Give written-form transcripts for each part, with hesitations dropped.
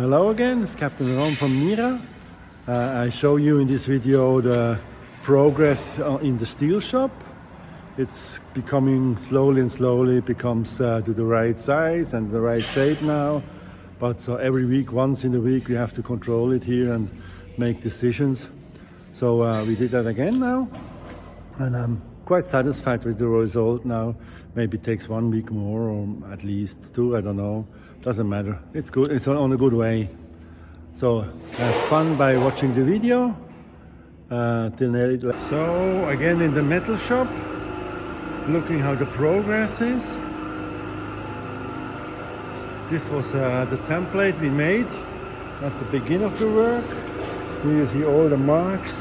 Hello again, it's Captain Rom from Mira. I show you in this video the progress in the steel shop. It's becoming slowly becomes to the right size and the right shape now. But so every week, once in a week, we have to control it here and make decisions. So we did that again now, and I'm quite satisfied with the result now. Maybe it takes 1 week more, or at least 2, I don't know. Doesn't matter. It's good. It's on a good way. So have fun by watching the video. Till nearly. So again in the metal shop, looking how the progress is. This was the template we made at the beginning of the work. Here you see all the marks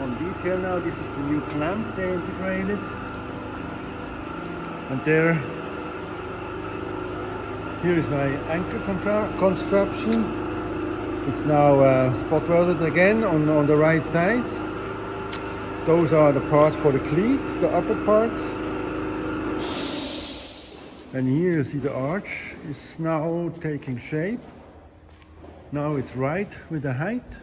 on detail now. This is the new clamp they integrated. And here is my anchor construction. It's now spot welded again on the right size. Those are the parts for the cleat, the upper parts. And here you see the arch is now taking shape. Now it's right with the height.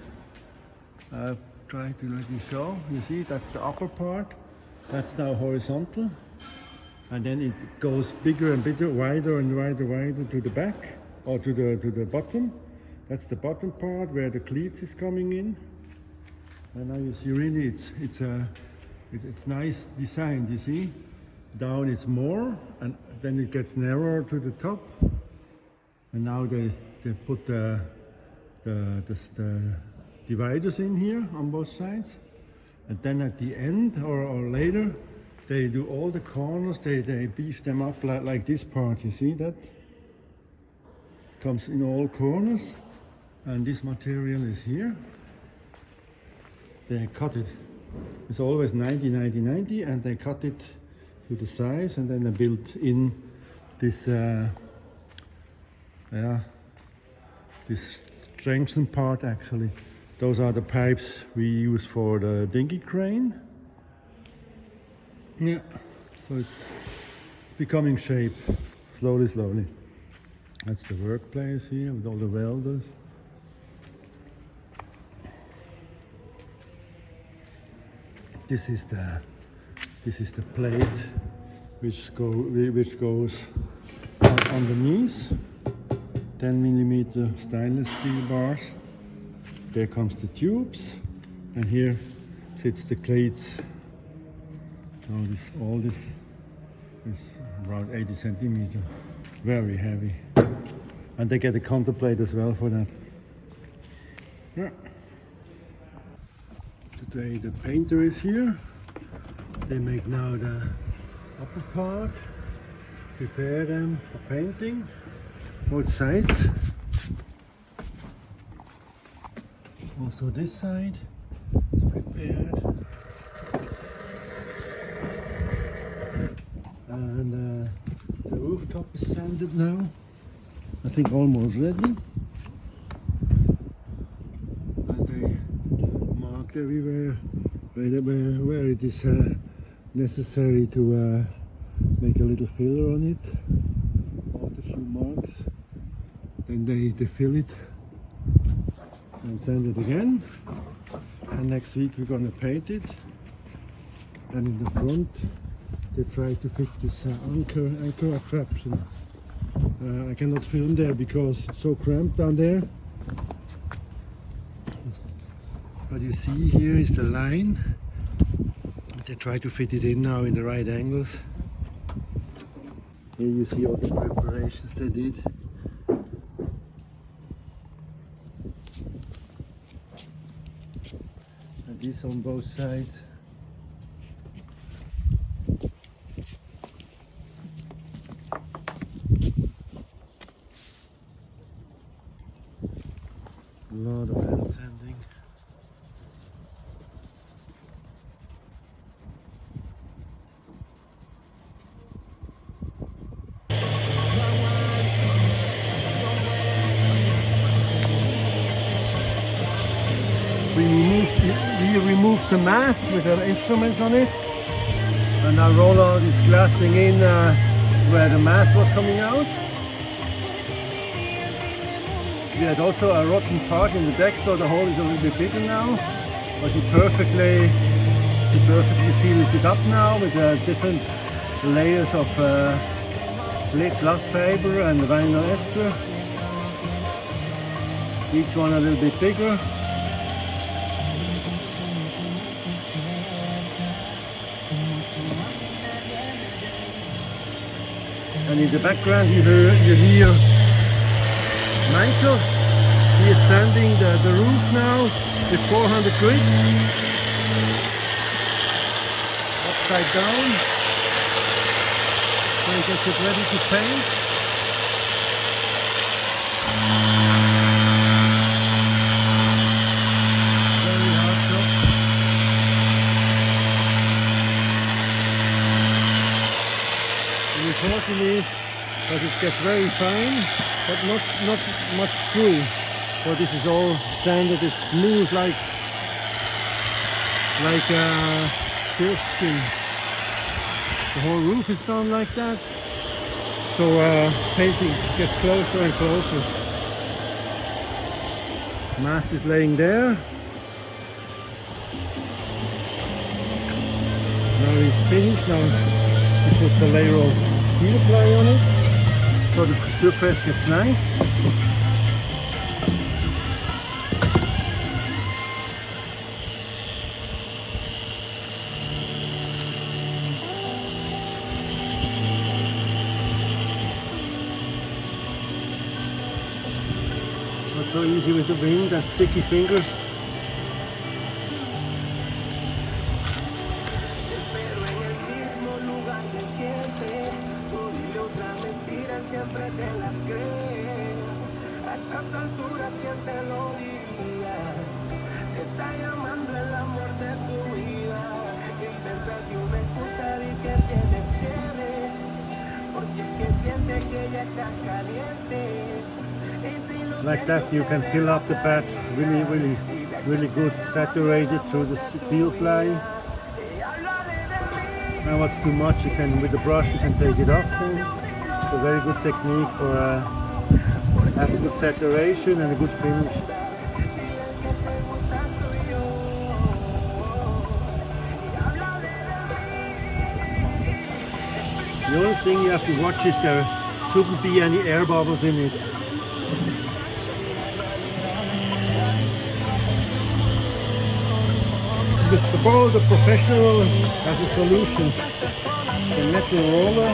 Try to let you show. You see, that's the upper part. That's now horizontal. And then it goes bigger and bigger, wider and wider to the back, or to the bottom. That's the bottom part where the cleats is coming in. And now you see really it's nice designed, you see. Down it's more, and then it gets narrower to the top. And now they put the dividers in here on both sides. And then at the end or later, they do all the corners, they beef them up like this part, you see that? Comes in all corners, and this material is here. They cut it. It's always 90, and they cut it to the size, and then they built in this this strengthened part actually. Those are the pipes we use for the dinghy crane. Yeah, so it's becoming shape, slowly. That's the workplace here with all the welders. This is the plate which goes underneath. 10mm stainless steel bars. There comes the tubes, and here sits the cleats. All this is around 80 centimeters, very heavy. And they get a counterplate as well for that. Yeah. Today the painter is here. They make now the upper part, prepare them for painting, both sides. Also this side is prepared. And the rooftop is sanded now. I think almost ready. And they marked everywhere where it is necessary to make a little filler on it. Marked a few marks. Then they fill it and sand it again. And next week we're gonna paint it. And in the front they try to fix this anchor attraction. I cannot film there because it's so cramped down there. But you see here is the line. They try to fit it in now in the right angles. Here you see all the preparations they did. And this on both sides. A lot of hand sanding. We removed the mast with the instruments on it, and I roll all this glassing in where the mast was coming out. We had also a rotten part in the deck, so the hole is a little bit bigger now. But he perfectly seals it up now with different layers of glass fiber and vinyl ester. Each one a little bit bigger. And in the background you hear Michael. He is sanding the roof now with 400 grit. Upside down. So he gets it ready to paint. Very hard job. The important is that it gets very fine, but not much true. So this is all sanded, it's smooth like silk skin. The whole roof is done like that. So painting gets closer and closer. Mast is laying there. Now it's finished. Now he puts a layer of steel ply on it, so the surface gets nice. Not so easy with the wind and sticky fingers. Like that you can fill up the patch really good, saturated through the steel ply. Now what's too much, you can, with the brush you can take it off. It's a very good technique for having good saturation and a good finish. The only thing you have to watch is there shouldn't be any air bubbles in it. The professional has a solution. A metal roller,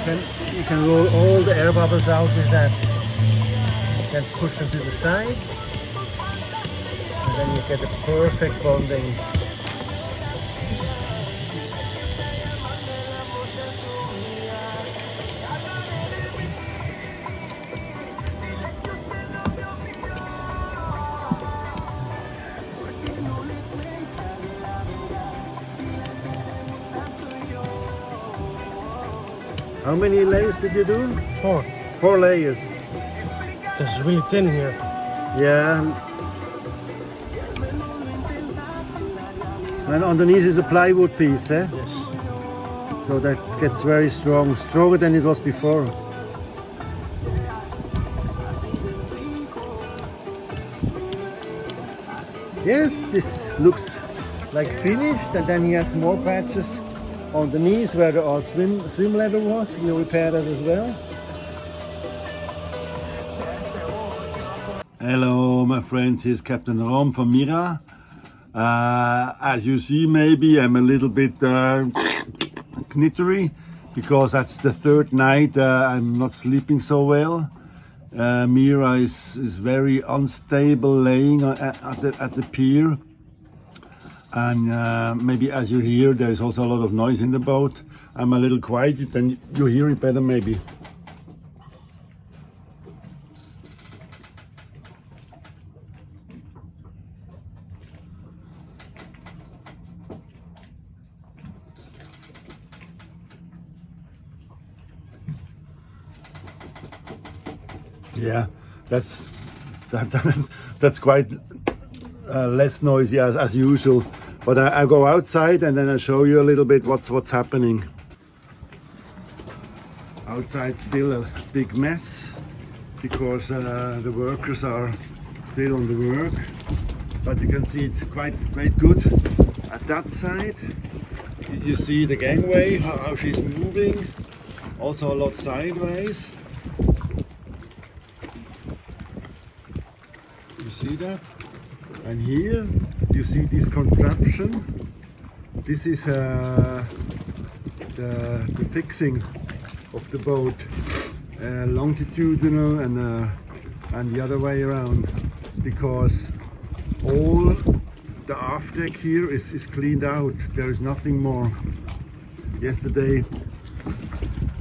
and you can roll all the air bubbles out with that. You can push them to the side, and then you get a perfect bonding. How many layers did you do? 4. 4 layers. It's really thin here. Yeah. And underneath is a plywood piece, eh? Yes. So that gets very strong, stronger than it was before. Yes, this looks like finished, and then he has more patches underneath where the old swim leather was. We repair that as well. Hello my friends, here's Captain Rom from Mira. As you see, maybe I'm a little bit knittery because that's the third night I'm not sleeping so well. Mira is very unstable laying at the pier. And maybe as you hear, there is also a lot of noise in the boat. I'm a little quiet, then you hear it better maybe. Yeah, that's quite less noisy as usual. But I go outside and then I show you a little bit what's happening. Outside still a big mess. because the workers are still on the work. But you can see it's quite good at that side. You see the gangway, how she's moving, also a lot sideways. You see that? And here you see this contraption. This is the fixing of the boat, longitudinal and the other way around, because all the aft deck here is cleaned out. There is nothing more. Yesterday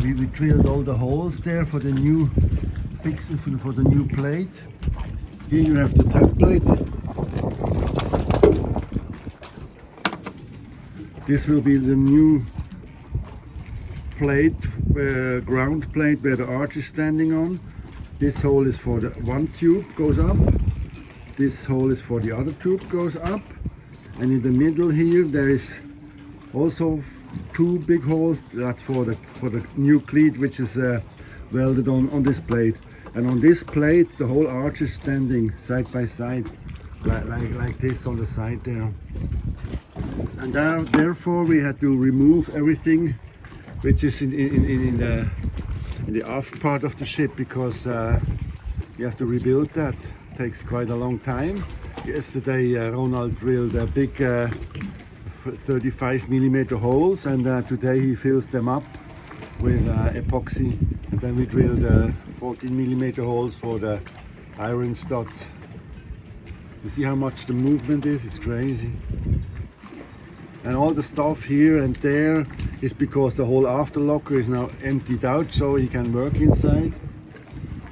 we drilled all the holes there for the new fixing for the new plate. Here you have the top plate. This will be the new plate, ground plate where the arch is standing on. This hole is for the one tube goes up. This hole is for the other tube goes up. And in the middle here there is also two big holes. That's for the new cleat, which is welded on this plate. And on this plate the whole arch is standing side by side, like this on the side there. And therefore we had to remove everything which is in the aft part of the ship, because you have to rebuild that. It takes quite a long time. Yesterday Ronald drilled a big 35mm holes, and today he fills them up with epoxy, and then we drilled 14mm holes for the iron studs. You see how much the movement is? It's crazy. And all the stuff here and there is because the whole after locker is now emptied out, so he can work inside.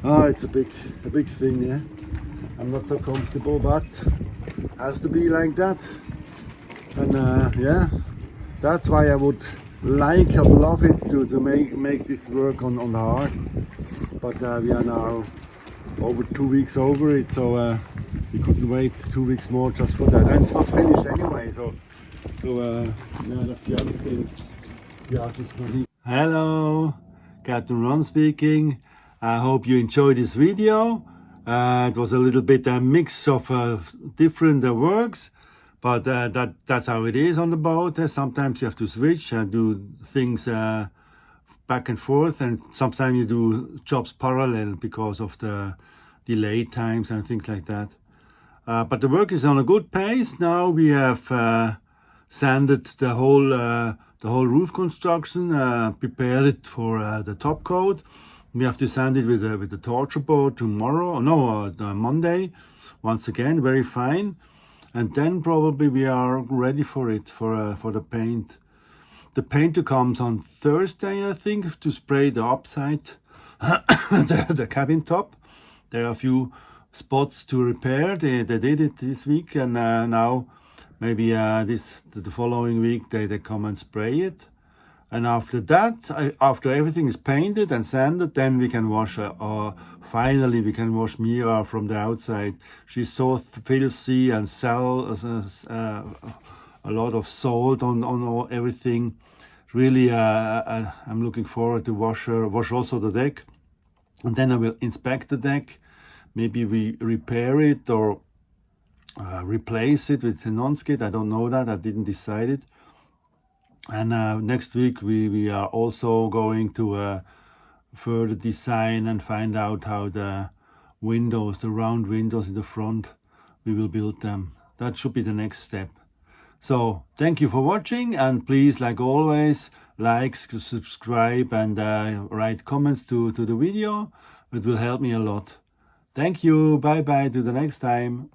Oh, it's a big thing, yeah. I'm not so comfortable, but has to be like that. And yeah, that's why I would like and love it to make this work on the heart. But we are now over 2 weeks over it, so we couldn't wait 2 weeks more just for that. And it's not finished anyway, so yeah, that's the other thing. The artist for him. Hello, Captain Ron speaking. I hope you enjoyed this video. It was a little bit a mix of different works, but that's how it is on the boat. Sometimes you have to switch and do things back and forth, and sometimes you do jobs parallel because of the delay times and things like that. But the work is on a good pace. Now we have sanded the whole roof construction, prepared it for the top coat. We have to sand it with the torture board tomorrow, Monday, once again, very fine. And then probably we are ready for it, for the paint. The painter comes on Thursday, I think, to spray the upside, the cabin top. There are a few spots to repair. They did it this week, and now maybe the following week they come and spray it. And after that, after everything is painted and sanded, then we can wash, finally we can wash Mira from the outside. She's so filthy and a lot of salt on everything. Really, I'm looking forward to wash also the deck. And then I will inspect the deck. Maybe we repair it or replace it with a non-skid. I don't know that. I didn't decide it. And next week we are also going to further design and find out how the windows, the round windows in the front, we will build them. That should be the next step. So thank you for watching, and please, like always, like, subscribe, and write comments to the video. It will help me a lot. Thank you. Bye bye. To the next time.